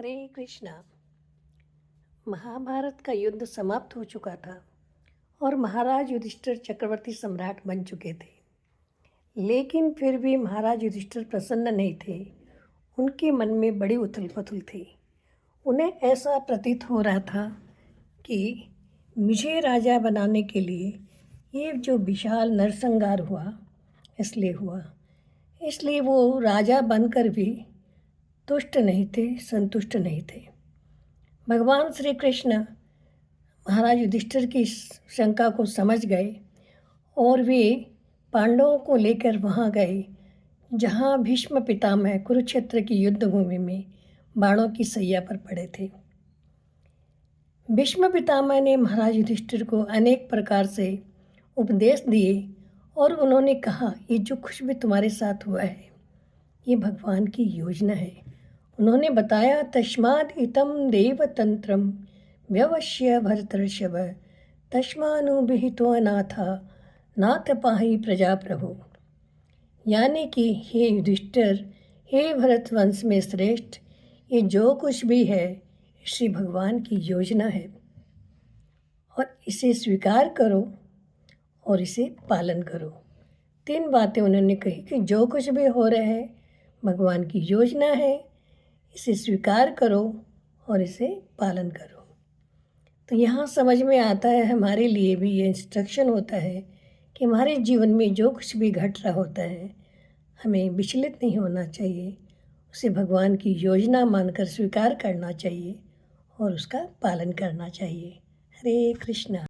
हरे कृष्णा। महाभारत का युद्ध समाप्त हो चुका था और महाराज युधिष्ठिर चक्रवर्ती सम्राट बन चुके थे। लेकिन फिर भी महाराज युधिष्ठिर प्रसन्न नहीं थे। उनके मन में बड़ी उथल पुथल थी। उन्हें ऐसा प्रतीत हो रहा था कि मुझे राजा बनाने के लिए ये जो विशाल नरसंहार हुआ इसलिए वो राजा बनकर भी तुष्ट नहीं थे, संतुष्ट नहीं थे। भगवान श्री कृष्ण महाराज युधिष्ठिर की शंका को समझ गए और वे पांडवों को लेकर वहाँ गए जहाँ भीष्म पितामह कुरुक्षेत्र की युद्ध भूमि में बाणों की सैया पर पड़े थे। भीष्म पितामह ने महाराज युधिष्ठिर को अनेक प्रकार से उपदेश दिए और उन्होंने कहा, ये जो कुछ भी तुम्हारे साथ हुआ है ये भगवान की योजना है। उन्होंने बताया, तस्माद् इतं देवतंत्रं व्यवश्य भरतर्षभ तस्मानुभिहितोऽनाथा नाथ पाहि प्रजा प्रभु। यानी कि हे युधिष्ठिर, हे भरत वंश में श्रेष्ठ, ये जो कुछ भी है श्री भगवान की योजना है और इसे स्वीकार करो और इसे पालन करो। 3 बातें उन्होंने कही कि जो कुछ भी हो रहा है भगवान की योजना है, इसे स्वीकार करो और इसे पालन करो। तो यहाँ समझ में आता है, हमारे लिए भी ये इंस्ट्रक्शन होता है कि हमारे जीवन में जो कुछ भी घट रहा होता है हमें विचलित नहीं होना चाहिए, उसे भगवान की योजना मानकर स्वीकार करना चाहिए और उसका पालन करना चाहिए। हरे कृष्णा।